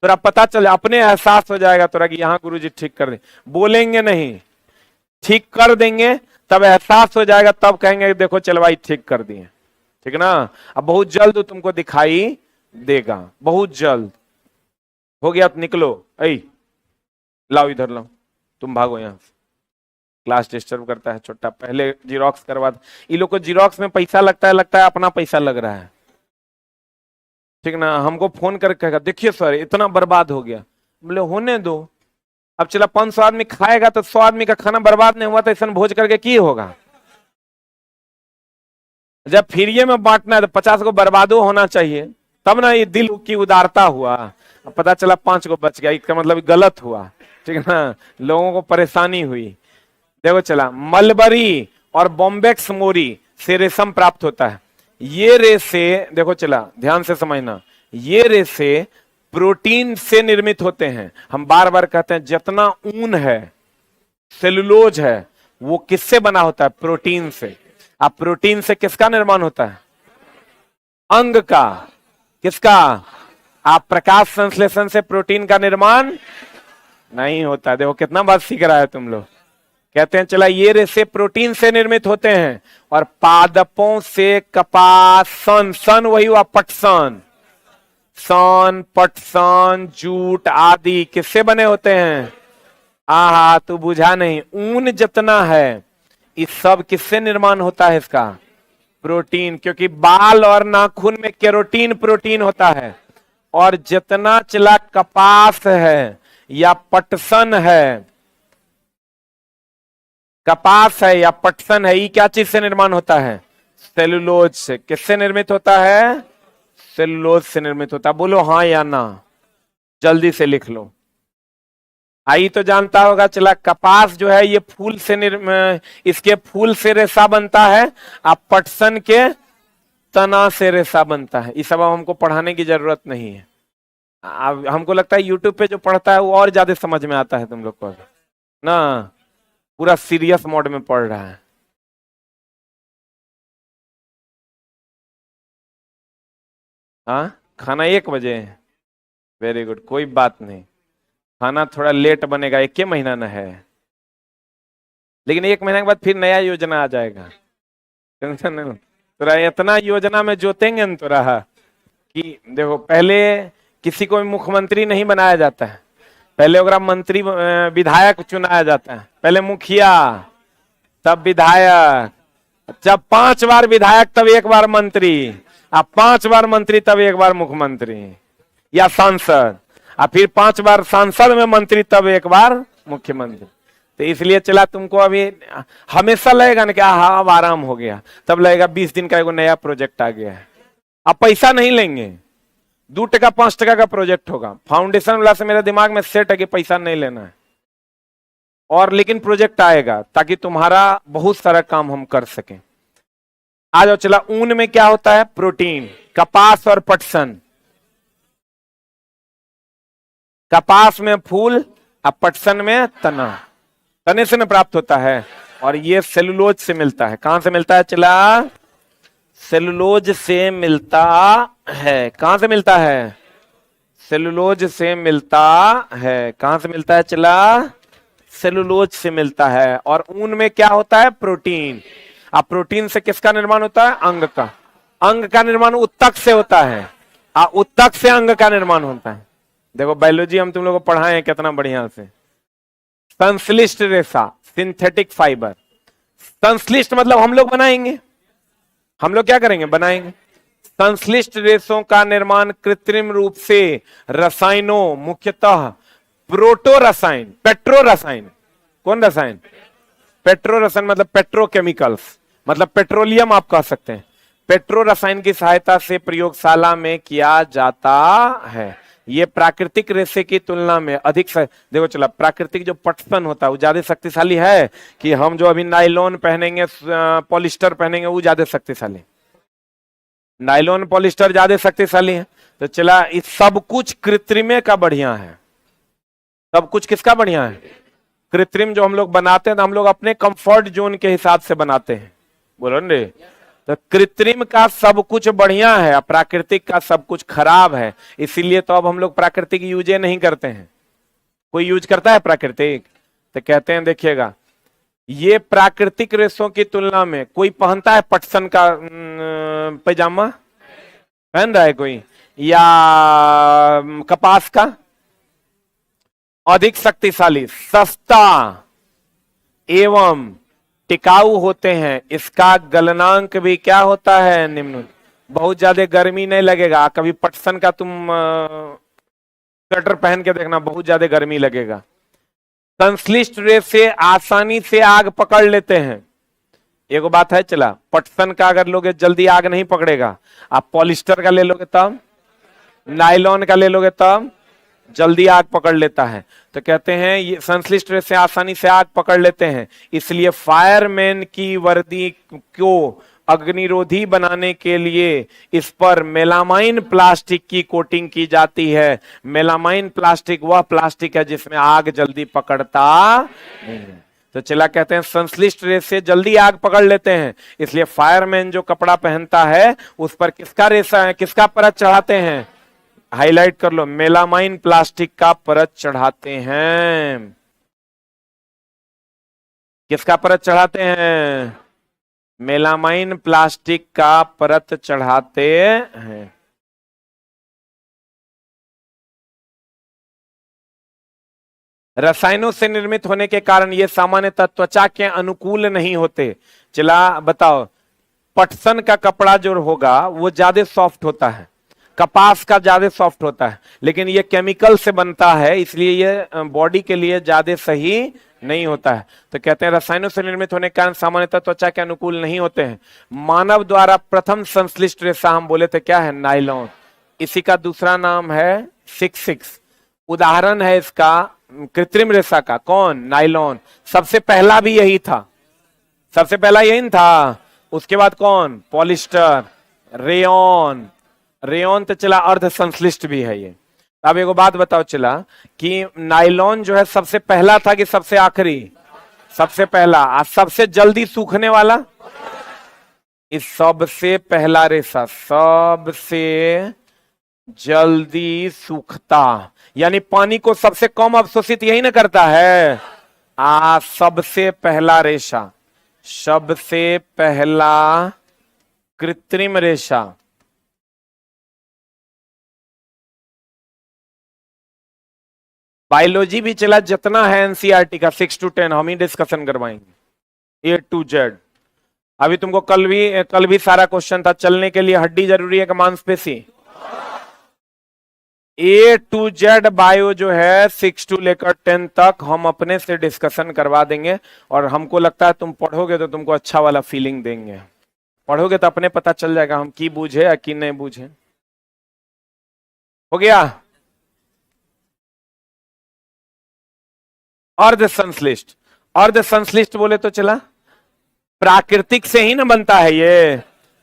Speaker 1: तोरा पता चल, अपने एहसास हो जाएगा तोरा कि यहाँ गुरुजी ठीक कर दें, बोलेंगे नहीं, ठीक कर देंगे, तब एहसास हो जाएगा, तब कहेंगे देखो चल भाई ठीक कर दिए, ठीक ना। अब बहुत जल्द तुमको दिखाई देगा, बहुत जल्द हो गया तो निकलो। ऐ लाओ इधर लाओ, तुम भागो यहाँ से, क्लास डिस्टर्ब करता है छोटा। पहले जीरोक्स करवा दो, ये लोग को जीरोक्स में पैसा लगता है अपना पैसा लग रहा है, ठीक ना। हमको फोन करके कहेगा देखिए सर इतना बर्बाद हो गया, बोले होने दो, अब चला 500 आदमी खाएगा तो 100 आदमी का खाना बर्बाद नहीं हुआ तो ऐसा भोज करके की होगा? जब फ्री में बांटना है तो 50 को बर्बादो होना चाहिए, तब ना ये दिल की उदारता हुआ। पता चला 5 को बच गया, इसका मतलब गलत हुआ, ठीक है ना, लोगों को परेशानी हुई। देखो चला मलबरी और बॉम्बेक्स मोरी से रेशम प्राप्त होता है। ये रेशे देखो चला ध्यान से समझना, ये रेशे प्रोटीन से निर्मित होते हैं। हम बार बार कहते हैं जितना ऊन है, सेलुलोज है, वो किससे बना होता है? प्रोटीन से। अब प्रोटीन से किसका निर्माण होता है? अंग का। किसका? आप प्रकाश संश्लेषण से प्रोटीन का निर्माण नहीं होता। देखो कितना बात सीख रहा है तुम लोग। कहते हैं चला ये रेशे प्रोटीन से निर्मित होते हैं, और पादपों से कपास, सन, सन वही हुआ पटसन, सन, पटसन, जूट आदि किससे बने होते हैं? आहा तू बुझा नहीं, ऊन जितना है इस सब किससे निर्माण होता है इसका? प्रोटीन, क्योंकि बाल और नाखून में केरोटीन प्रोटीन होता है। और जितना चला कपास है या पटसन है, कपास है या पटसन है, ये क्या चीज से निर्माण होता है? सेलुलोज से। किससे निर्मित होता है? सेलुलोज से निर्मित होता है। बोलो हाँ या ना, जल्दी से लिख लो। आई तो जानता होगा चला कपास जो है ये फूल से इसके फूल से रेशा बनता है, आप पटसन के तना से रेशा बनता है। इस सब हमको पढ़ाने की जरूरत नहीं है। अब हमको लगता है यूट्यूब पे जो पढ़ता है वो और ज्यादा समझ में आता है तुम लोग को ना, पूरा सीरियस मोड में पढ़ रहा है। हाँ खाना 1 बजे, वेरी गुड, कोई बात नहीं, खाना थोड़ा लेट बनेगा, 1 महीना न है, लेकिन 1 महीने के बाद फिर नया योजना आ जाएगा, टेंशन नहीं। तोरा इतना योजना में जोतेंगे न तोरा कि देखो, पहले किसी को मुख्यमंत्री नहीं बनाया जाता है, पहले ओकरा मंत्री विधायक चुनाया जाता है, पहले मुखिया तब विधायक, जब 5 बार विधायक तब 1 बार मंत्री, अब 5 बार मंत्री तब 1 बार मुख्यमंत्री या सांसद, और फिर 5 बार सांसद में मंत्री तब 1 बार मुख्यमंत्री। तो इसलिए चला तुमको अभी हमेशा लगेगा ना कि हाँ अब आराम हो गया, तब लगेगा 20 दिन का एगो नया प्रोजेक्ट आ गया है। अब पैसा नहीं लेंगे, 2 टका 5 टका का प्रोजेक्ट होगा। फाउंडेशन वाला से मेरे दिमाग में सेट है कि पैसा नहीं लेना है, और लेकिन प्रोजेक्ट आएगा ताकि तुम्हारा बहुत सारा काम हम कर सकें। आ जाओ चला, ऊन में क्या होता है? प्रोटीन। कपास और पटसन, कपास में फूल और पटसन में तना, तने से न प्राप्त होता है। और ये सेलुलोज से मिलता है। कहां से मिलता है चला? सेलुलोज से मिलता है। कहां से मिलता है? सेलुलोज से मिलता है। कहां से मिलता है चला? सेलुलोज से मिलता है। और ऊन में क्या होता है? प्रोटीन। अब प्रोटीन से किसका निर्माण होता है? अंग का। अंग का निर्माण उत्तक से होता है। उत्तक से अंग का निर्माण होता है। देखो बायोलॉजी हम तुम लोगों को पढ़ाए हैं कितना बढ़िया से। संश्लिष्ट रेशा, सिंथेटिक फाइबर। संश्लिष्ट मतलब हम लोग बनाएंगे। हम लोग क्या करेंगे? बनाएंगे। संश्लिष्ट रेशों का निर्माण कृत्रिम रूप से रसायनों, मुख्यतः प्रोटो रसायन, पेट्रो रसायन। कौन रसायन? पेट्रो रसायन मतलब पेट्रोकेमिकल्स, मतलब पेट्रोलियम आप कह सकते हैं। पेट्रो रसायन की सहायता से प्रयोगशाला में किया जाता है। ये प्राकृतिक रेशे की तुलना में अधिक देखो चला, प्राकृतिक जो पटसन होता है वो ज्यादा शक्तिशाली है कि हम जो अभी नायलॉन पहनेंगे, पॉलिस्टर पहनेंगे, वो ज्यादा शक्तिशाली? नायलॉन पॉलिस्टर ज्यादा शक्तिशाली है। तो चला, इस सब कुछ कृत्रिमे का बढ़िया है। सब कुछ किसका बढ़िया है? कृत्रिम जो हम लोग बनाते हैं, तो हम लोग अपने कंफर्ट जोन के हिसाब से बनाते हैं। बोलो न रे। तो कृत्रिम का सब कुछ बढ़िया है, प्राकृतिक का सब कुछ खराब है। इसीलिए तो अब हम लोग प्राकृतिक यूज नहीं करते हैं। कोई यूज करता है प्राकृतिक? तो कहते हैं देखिएगा, ये प्राकृतिक रेशों की तुलना में कोई पहनता है पटसन का पैजामा? पहन रहा है कोई? या कपास का? अधिक शक्तिशाली, सस्ता एवं टिकाऊ होते हैं। इसका गलनांक भी क्या होता है? निम्न। बहुत ज्यादा गर्मी नहीं लगेगा। कभी पटसन का तुम स्वेटर पहन के देखना, बहुत ज्यादा गर्मी लगेगा। संश्लिष्ट रेशे आसानी से आग पकड़ लेते हैं। एगो बात है चला, पटसन का अगर लोगे जल्दी आग नहीं पकड़ेगा। आप पॉलिस्टर का ले लोगे तब, नायलॉन का ले लोगे तब जल्दी आग पकड़ लेता है। तो कहते हैं ये संश्लिष्ट रेशे आसानी से आग पकड़ लेते हैं। इसलिए फायरमैन की वर्दी को अग्निरोधी बनाने के लिए इस पर मेलामाइन प्लास्टिक की कोटिंग की जाती है। मेलामाइन प्लास्टिक वह प्लास्टिक है जिसमें आग जल्दी पकड़ता नहीं है। तो चला, कहते हैं संश्लिष्ट रेशे जल्दी आग पकड़ लेते हैं, इसलिए फायरमैन जो कपड़ा पहनता है उस पर किसका रेशा है, किसका परत चढ़ाते हैं? हाईलाइट कर लो, मेलामाइन प्लास्टिक का परत चढ़ाते हैं। किसका परत चढ़ाते हैं? मेलामाइन प्लास्टिक का परत चढ़ाते हैं। रसायनों से निर्मित होने के कारण ये सामान्यतः त्वचा के अनुकूल नहीं होते। चला बताओ, पटसन का कपड़ा जो होगा वो ज्यादा सॉफ्ट होता है, कपास का ज्यादा सॉफ्ट होता है, लेकिन ये केमिकल से बनता है, इसलिए ये बॉडी के लिए ज्यादा सही नहीं होता है। तो कहते हैं रसायनों से निर्मित होने के कारण सामान्यतः त्वचा के अनुकूल नहीं होते हैं। मानव द्वारा प्रथम संश्लिष्ट रेशा हम बोले थे क्या है? नायलॉन। इसी का दूसरा नाम है 66। उदाहरण है इसका कृत्रिम रेशा का, कौन? नायलॉन। सबसे पहला भी यही था, सबसे पहला यही था। उसके बाद कौन? Polyester, rayon. रेयॉन तो चला अर्ध संश्लिष्ट भी है ये। अब एगो बात बताओ चला कि नायलॉन जो है सबसे पहला था कि सबसे आखिरी? सबसे पहला। सबसे जल्दी सूखने वाला? इस सबसे पहला रेशा सबसे जल्दी सूखता, यानी पानी को सबसे कम अवशोषित यही ना करता है। सबसे पहला रेशा, सबसे पहला कृत्रिम रेशा। बायोलॉजी भी चला जितना है एनसीईआरटी का 6 to 10 हम ही डिस्कशन करवाएंगे, A to Z। अभी तुमको कल भी सारा क्वेश्चन था, चलने के लिए हड्डी जरूरी है कि मांसपेशी? A to Z बायो जो है 6 to लेकर 10 तक हम अपने से डिस्कशन करवा देंगे। और हमको लगता है तुम पढ़ोगे तो तुमको अच्छा वाला फीलिंग देंगे। पढ़ोगे तो अपने पता चल जाएगा हम की बूझे या की नहीं बूझे। हो गया? अर्ध संश्लिष्ट। अर्ध संश्लिष्ट बोले तो चला प्राकृतिक से ही ना बनता है ये।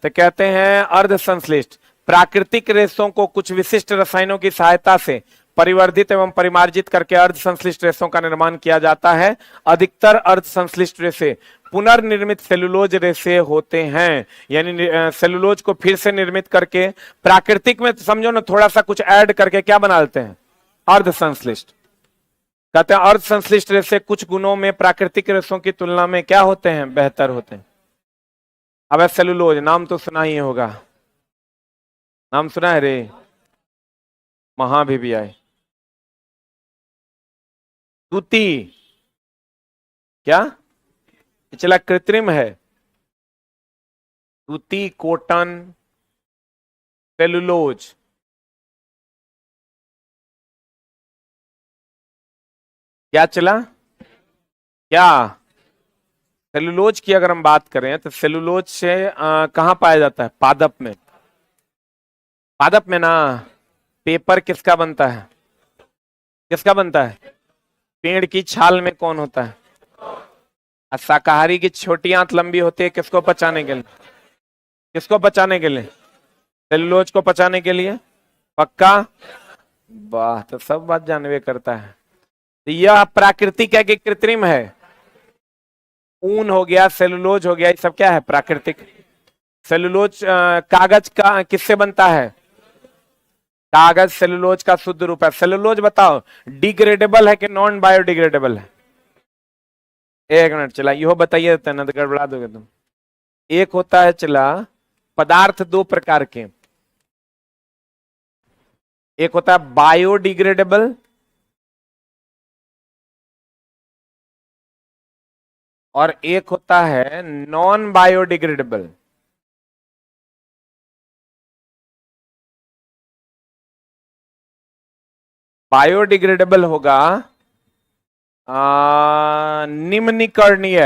Speaker 1: तो कहते हैं अर्ध संश्लिष्ट प्राकृतिक रेशों को कुछ विशिष्ट रसायनों की सहायता से परिवर्धित एवं परिमार्जित करके अर्ध संश्लिष्ट रेशों का निर्माण किया जाता है। अधिकतर अर्ध संश्लिष्ट रेशे पुनर्निर्मित सेलुलोज रेशे होते हैं, यानी सेलुलोज को फिर से निर्मित करके प्राकृतिक में समझो ना, थोड़ा सा कुछ ऐड करके क्या बना लेते हैं, अर्ध संश्लिष्ट। कहते हैं अर्ध संश्लिष्ट रेशे कुछ गुणों में प्राकृतिक रेशों की तुलना में क्या होते हैं, बेहतर होते हैं। अब सेलुलोज नाम तो सुना ही होगा, नाम सुना है रे, महाभिवियाय। सूती क्या, चला कृत्रिम है, सूती, कॉटन, सेलुलोज। क्या चला, क्या सेलुलोज की अगर हम बात करें तो सेलुलोज से कहां पाया जाता है, पादप में। पादप में ना, पेपर किसका बनता है, किसका बनता है, पेड़ की छाल में कौन होता है, और शाकाहारी की छोटी आंत लंबी होती है किसको पचाने के लिए, किसको पचाने के लिए, सेलुलोज को पचाने के लिए। पक्का, वाह, तो सब बात जानवे करता है। तो यह प्राकृतिक है कि कृत्रिम है, ऊन हो गया, सेलुलोज हो गया, ये सब क्या है, प्राकृतिक। सेलुलोज कागज का किससे बनता है, कागज सेलुलोज का शुद्ध रूप है। सेलुलोज बताओ डिग्रेडेबल है कि नॉन बायोडिग्रेडेबल है, एक मिनट चला, यो बताइए देते ना तो गड़बड़ा दोगे तुम। एक होता है चला पदार्थ दो प्रकार के, एक होता है बायोडिग्रेडेबल और एक होता है नॉन बायोडिग्रेडेबल। बायोडिग्रेडेबल होगा निम्नीकरणीय,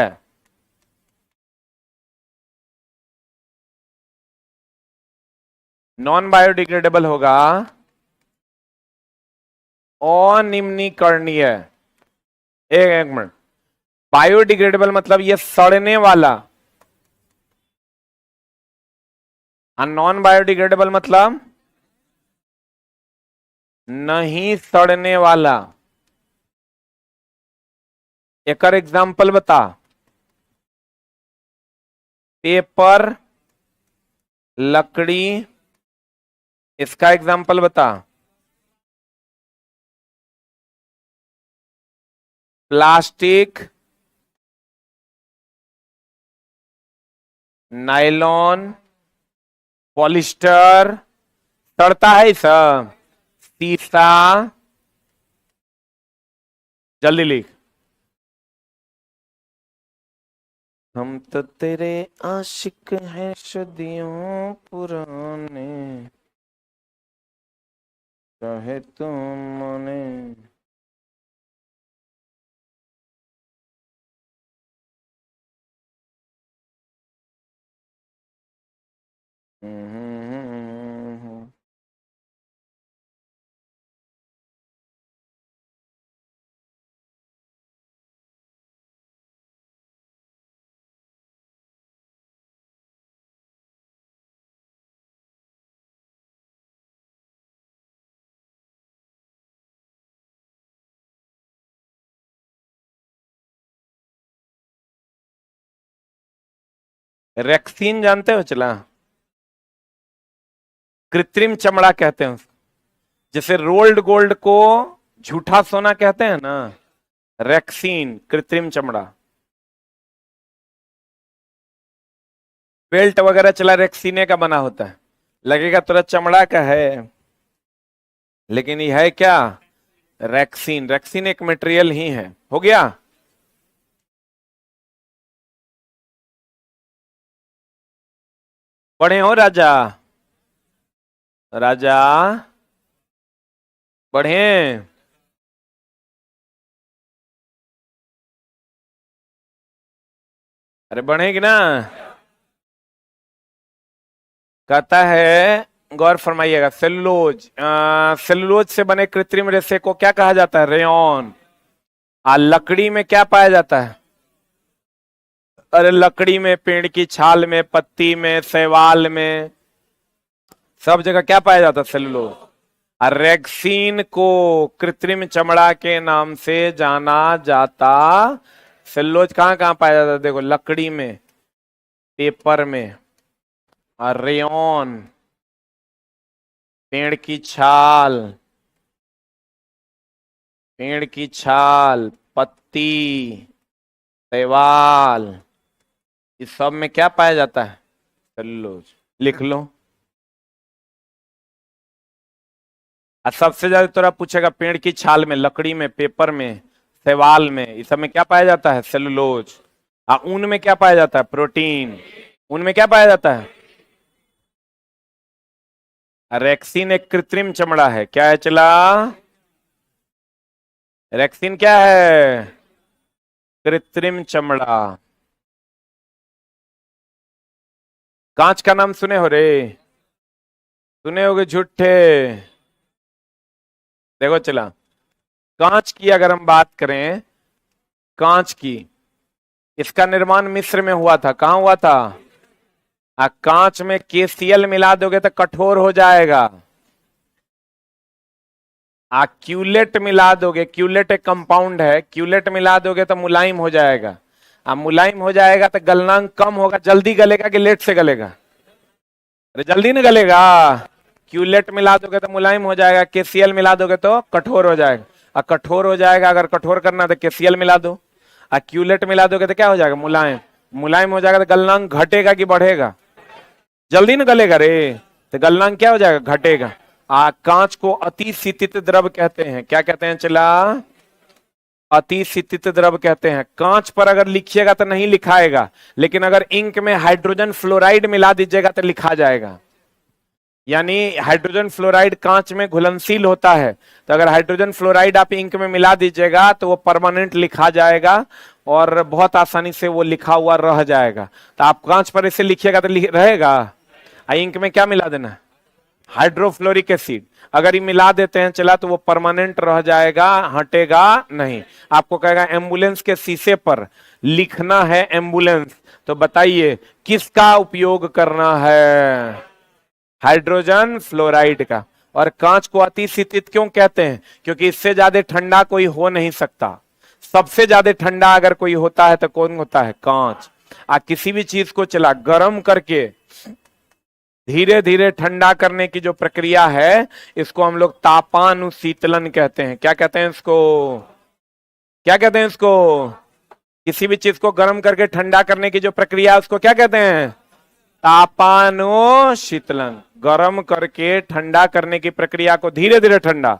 Speaker 1: नॉन बायोडिग्रेडेबल होगा अनिम्नीकरणीय। एक मिनट, बायोडिग्रेडेबल मतलब ये सड़ने वाला, और नॉन बायोडिग्रेडेबल मतलब नहीं सड़ने वाला। एक एग्जाम्पल बता, पेपर, लकड़ी, इसका एग्जाम्पल बता, प्लास्टिक, नायलॉन, पॉलिस्टर, सड़ता है सब, शीशा, जल्दी लिख। हम तो तेरे आशिक हैं सदियों पुराने, चाहे तुम माने। रेक्सीन जानते हो चला, कृत्रिम चमड़ा कहते हैं उसको, जैसे रोल्ड गोल्ड को झूठा सोना कहते हैं ना, रेक्सीन कृत्रिम चमड़ा। बेल्ट वगैरह चला रेक्सीने का बना होता है, लगेगा तुरंत चमड़ा का है, लेकिन ये है क्या, रेक्सीन। रेक्सीन एक मटेरियल ही है। हो गया, पढ़े हो राजा, राजा पढ़े, अरे बढ़ेगी ना। कहता है, गौर फरमाइएगा, सेलुलोज, सेलुलोज से बने कृत्रिम रेशे को क्या कहा जाता है, रेयॉन। लकड़ी में क्या पाया जाता है, अरे लकड़ी में, पेड़ की छाल में, पत्ती में, शैवाल में, सब जगह क्या पाया जाता है, सेलुलोज। रेक्सीन को कृत्रिम चमड़ा के नाम से जाना जाता सेलुलोज कहाँ कहाँ पाया जाता है? देखो, लकड़ी में, पेपर में, और रेयन, पेड़ की छाल, पेड़ की छाल, पत्ती, शैवाल, इस सब में क्या पाया जाता है? सेलुलोज। लिख लो। और सबसे ज्यादा तोरा पूछेगा पेड़ की छाल में, लकड़ी में, पेपर में, शैवाल में, इस सब में क्या पाया जाता है? सेलुलोज। और ऊन में क्या पाया जाता है? प्रोटीन। ऊन में क्या पाया जाता है? रेक्सिन एक कृत्रिम चमड़ा है। क्या है चला? रेक्सिन क्या है? कृत्रिम चमड़ा। कांच का नाम सुने हो रे? सुने होगे झूठे। देखो चला, कांच की अगर हम बात करें, कांच की, इसका निर्माण मिस्र में हुआ था। कहां हुआ था? कांच में KCl मिला दोगे तो कठोर हो जाएगा। क्यूलेट मिला दोगे, क्यूलेट एक कंपाउंड है, क्यूलेट मिला दोगे तो मुलायम हो जाएगा। मुलायम हो जाएगा तो गलनांक कम होगा। जल्दी गलेगा कि लेट से गलेगा? अरे जल्दी नहीं गलेगा। क्यूलेट मिला दोगे तो मुलायम हो जाएगा, KCl मिला दोगे तो कठोर हो जाएगा। कठोर हो जाएगा, अगर कठोर करना तो KCl मिला दो। क्यूलेट मिला दोगे तो क्या हो जाएगा? मुलायम। मुलायम हो जाएगा तो गलनांक घटेगा कि बढ़ेगा? जल्दी न गलेगा रे, तो गलनांक क्या हो जाएगा? घटेगा। कांच को अतिशीतित द्रव कहते हैं। क्या कहते हैं चला? अतिशीतित द्रव कहते हैं। कांच पर अगर लिखिएगा तो नहीं लिखाएगा, लेकिन अगर इंक में हाइड्रोजन फ्लोराइड मिला दीजिएगा तो लिखा जाएगा। यानी हाइड्रोजन फ्लोराइड कांच में घुलनशील होता है, तो अगर हाइड्रोजन फ्लोराइड आप इंक में मिला दीजिएगा तो वो परमानेंट लिखा जाएगा और बहुत आसानी से वो लिखा हुआ रह जाएगा। तो आप कांच पर इसे लिखिएगा तो रहेगा। इंक में क्या मिला देना? Hydrofluoric acid. अगर ये मिला देते हैं चला तो वो परमानेंट रह जाएगा, हटेगा नहीं। आपको कहेगा एम्बुलेंस के शीशे पर लिखना है एम्बुलेंस, तो बताइए किसका उपयोग करना है? हाइड्रोजन फ्लोराइड का। और कांच को अतिशीतित क्यों कहते हैं? क्योंकि इससे ज्यादा ठंडा कोई हो नहीं सकता। सबसे ज्यादा ठंडा अगर कोई होता है तो कौन होता है? कांच। किसी भी चीज को चला गर्म करके धीरे धीरे ठंडा करने की जो प्रक्रिया है, इसको हम लोग तापानुशीतलन कहते हैं। क्या कहते हैं इसको? क्या कहते हैं इसको? किसी भी चीज को गर्म करके ठंडा करने की जो प्रक्रिया है, उसको क्या कहते हैं? तापानुशीतलन। गर्म करके ठंडा करने की प्रक्रिया को धीरे धीरे ठंडा,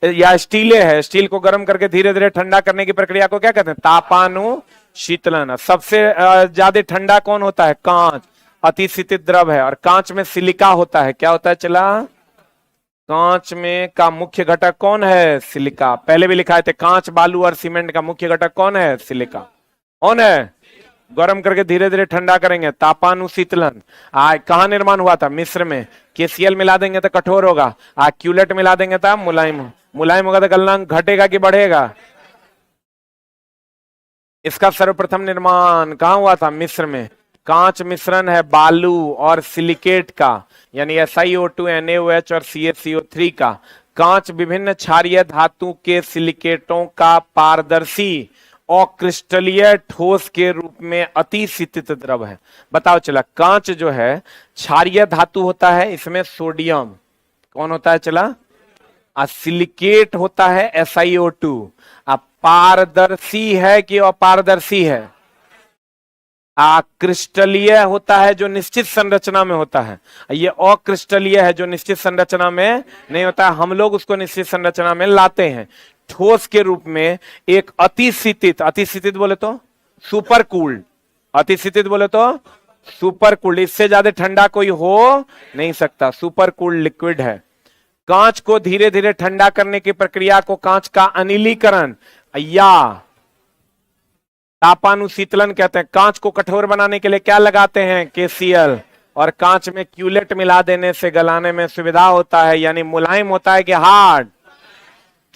Speaker 1: या स्टीले है, स्टील को गर्म करके धीरे धीरे ठंडा करने की प्रक्रिया को क्या कहते हैं? तापानुशीतलन। सबसे ज्यादा ठंडा कौन होता है? कांच। अतिशीतित द्रव है। और कांच में सिलिका होता है। क्या होता है चला? कांच में का मुख्य घटक कौन है? सिलिका। पहले भी लिखा है, कांच, बालू और सीमेंट का मुख्य घटक कौन है? सिलिका। कौन है? गर्म करके धीरे धीरे ठंडा करेंगे, तापानुशीतलन। कहां निर्माण हुआ था? मिस्र में। KCl मिला देंगे तो कठोर होगा, क्यूलेट मिला देंगे तो मुलायम। मुलायम होगा तो गलनांक घटेगा कि बढ़ेगा? इसका सर्वप्रथम निर्माण कहां हुआ था? मिस्र में। कांच मिश्रण है बालू और सिलिकेट का, यानी SiO2, NaOH और CaCO3 का। कांच विभिन्न क्षारीय धातु के सिलिकेटों का पारदर्शी और क्रिस्टलीय ठोस के रूप में अतिशीतित द्रव है। बताओ चला, कांच जो है क्षारीय धातु होता है, इसमें सोडियम कौन होता है चला? सिलिकेट होता है SiO2। पारदर्शी है कि अपारदर्शी है? क्रिस्टलीय होता है जो निश्चित संरचना में होता है, ये अक्रिस्टलीय है जो निश्चित संरचना में नहीं होता है। हम लोग उसको निश्चित संरचना में लाते हैं ठोस के रूप में। एक अतिशीतित, अतिशीतित बोले तो सुपर कूल्ड, अतिशीतित बोले तो सुपर कूल्ड, इससे ज्यादा ठंडा कोई हो नहीं सकता, सुपर कूल्ड लिक्विड है। कांच को धीरे धीरे ठंडा करने की प्रक्रिया को कांच का अनिलीकरण या तापानुशीतलन कहते हैं। कांच को कठोर बनाने के लिए क्या लगाते हैं? KCl। और कांच में क्यूलेट मिला देने से गलाने में सुविधा होता है, यानी मुलायम होता है कि हार्ड?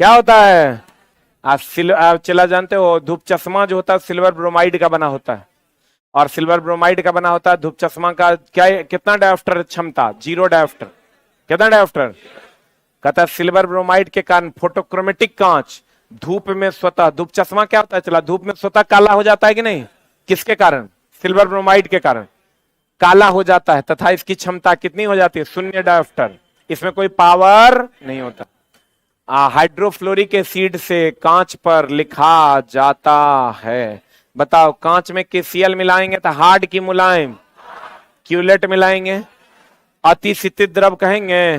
Speaker 1: क्या होता है? आप चला जानते हो, धूप चश्मा जो होता है सिल्वर ब्रोमाइड का बना होता है, और सिल्वर ब्रोमाइड का बना होता है। धूप चश्मा का क्या, कितना डायोप्टर क्षमता? 0 डायोप्टर। कितना डायोप्टर? कहता है सिल्वर ब्रोमाइड के कारण फोटोक्रोमेटिक कांच धूप में स्वतः, धूप चश्मा क्या होता है चला, धूप में स्वतः काला हो जाता है कि नहीं, किसके कारण, सिल्वर ब्रोमाइड के कारण काला हो जाता है, तथा इसकी क्षमता कितनी हो जाती है, शून्य डायोप्टर, इसमें कोई पावर नहीं होता। हाइड्रोफ्लोरिक एसिड से कांच पर लिखा जाता है। बताओ कांच में KCl मिलाएंगे तो हार्ड की मुलायम, क्यूलेट मिलाएंगे अति शीतित द्रव कहेंगे।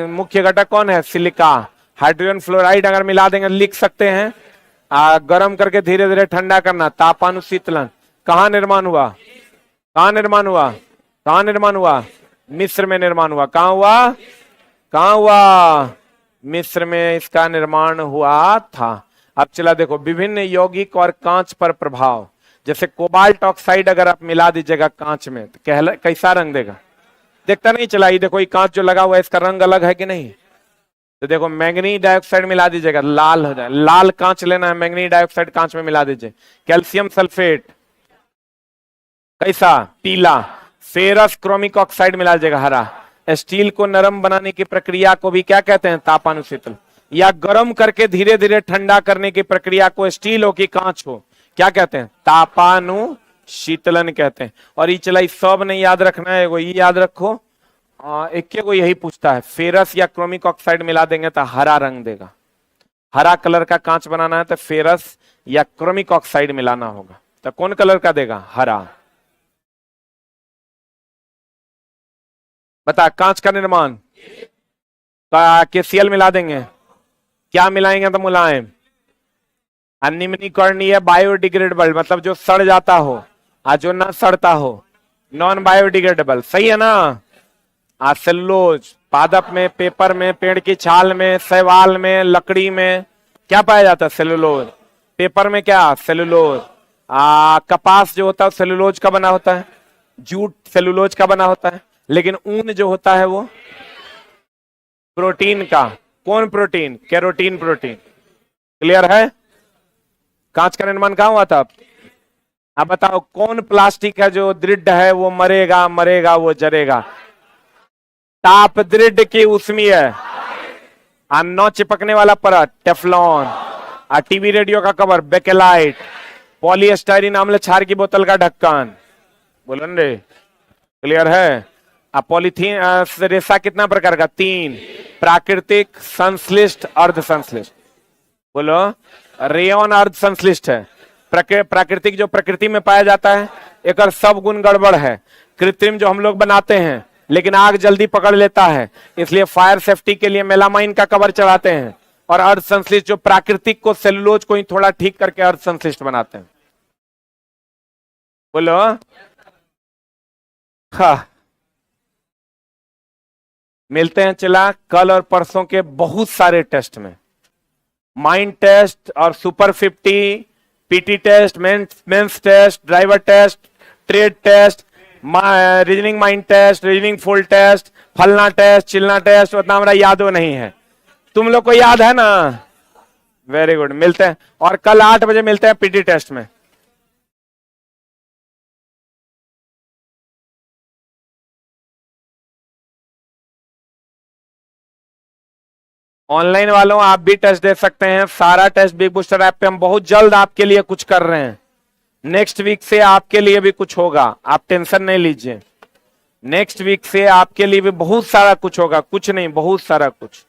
Speaker 1: मुख्य घटक कौन है, सिलिका। हाइड्रोजन फ्लोराइड अगर मिला देंगे लिख सकते हैं। गर्म करके धीरे धीरे ठंडा करना, तापानुशीतलन। कहाँ निर्माण हुआ, कहाँ निर्माण हुआ, कहाँ निर्माण हुआ, मिस्र में निर्माण हुआ। कहाँ हुआ, कहाँ हुआ, मिस्र में इसका निर्माण हुआ था। अब चला देखो विभिन्न यौगिक और कांच पर प्रभाव। जैसे कोबाल्ट ऑक्साइड अगर आप मिला दीजिएगा कांच में तो कैसा रंग देगा, देखता नहीं चला, ये देखो ये कांच जो लगा हुआ है इसका रंग अलग है कि नहीं। तो देखो मैंगनीज डाइऑक्साइड मिला दीजिएगा लाल हो जाए, लाल कांच लेना है, मैंगनीज डाइऑक्साइड कांच में मिला दीजिए। कैल्शियम सल्फेट कैसा, पीला। फेरस क्रोमिक ऑक्साइड मिला दीजिएगा हरा। स्टील को नरम बनाने की प्रक्रिया को भी क्या कहते हैं, तापानुशीतल, या गर्म करके धीरे धीरे ठंडा करने की प्रक्रिया को स्टील हो कि कांच हो क्या कहते हैं, तापानुशीतलन कहते हैं। और ये चला सब नहीं याद रखना है, वो ये याद रखो, एक को यही पूछता है, फेरस या क्रोमिक ऑक्साइड मिला देंगे तो हरा रंग देगा। हरा कलर का कांच बनाना है तो फेरस या क्रोमिक ऑक्साइड मिलाना होगा, तो कौन कलर का देगा, हरा। बता कांच का निर्माण KCl मिला देंगे, क्या मिलाएंगे तो मुलायम। अनिम्नीकरणीय बायोडिग्रेडेबल मतलब जो सड़ जाता हो, जो ना सड़ता हो, नॉन बायोडिग्रेडेबल, सही है ना। सेलुलोज पादप में, पेपर में, पेड़ की छाल में, शैवाल में, लकड़ी में क्या पाया जाता है, सेलुलोज। पेपर में क्या, सेलुलोज। कपास जो होता है सेलुलोज का बना होता है, जूट सेलुलोज का बना होता है, लेकिन ऊन जो होता है वो प्रोटीन का। कौन प्रोटीन, कैरोटीन प्रोटीन। क्लियर है। कांच का निर्माण कहां हुआ था। अब बताओ कौन प्लास्टिक है जो दृढ़ है, वो मरेगा मरेगा वो जरेगा, ताप दृढ़ की उष्मीय, न चिपकने वाला परत टेफलॉन, टीवी रेडियो का कवर बेकेलाइट, पॉलीस्टाइरीन अम्ल क्षार की बोतल का ढक्कन। बोलो रे, क्लियर है। पॉलीथीन रेशा कितना प्रकार का, 3, प्राकृतिक, संश्लिष्ट, अर्ध संश्लिष्ट। बोलो, रेयन अर्ध संश्लिष्ट है, प्राकृतिक जो प्रकृति में पाया जाता है, एक सब गुण गड़बड़ है। कृत्रिम जो हम लोग बनाते हैं लेकिन आग जल्दी पकड़ लेता है, इसलिए फायर सेफ्टी के लिए मेलामाइन का कवर चढ़ाते हैं। और अर्ध संश्लिष्ट जो प्राकृतिक को, सेलुलोज को ही थोड़ा ठीक करके अर्ध संश्लिष्ट बनाते हैं। बोलो, हाँ। मिलते हैं चला कल और परसों के बहुत सारे टेस्ट में, माइंड टेस्ट और super 50, PT test, mains test, driver test, trade test, reasoning mind test, reasoning full test, फलना टेस्ट, चिलना टेस्ट, उतना हमारा याद नहीं है। तुम लोग को याद है ना, वेरी गुड। मिलते हैं और कल 8 बजे मिलते हैं पीटी टेस्ट में। ऑनलाइन वालों आप भी टेस्ट दे सकते हैं, सारा टेस्ट बिग बूस्टर ऐप पे हम बहुत जल्द आपके लिए कुछ कर रहे हैं। नेक्स्ट वीक से आपके लिए भी कुछ होगा, आप टेंशन नहीं लीजिए। नेक्स्ट वीक से आपके लिए भी बहुत सारा कुछ होगा, कुछ नहीं बहुत सारा कुछ।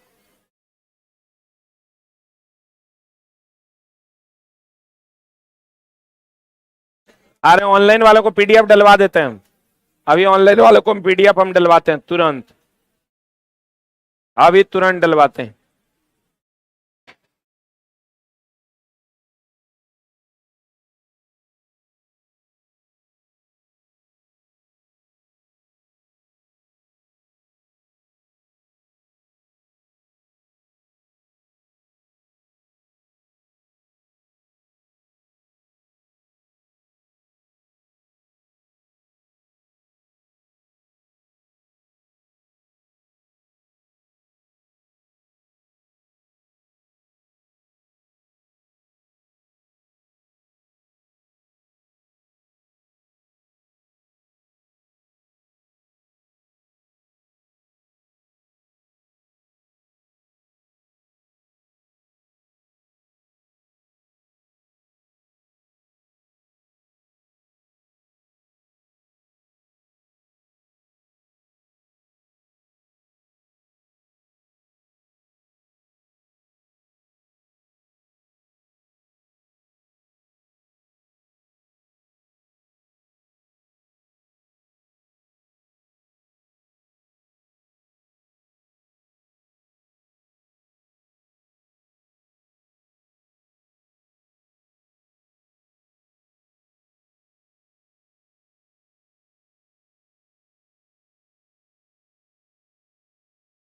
Speaker 1: अरे ऑनलाइन वालों को पीडीएफ डलवा देते हैं, अभी ऑनलाइन वालों को पीडीएफ हम डलवाते हैं तुरंत, अभी तुरंत डलवाते हैं।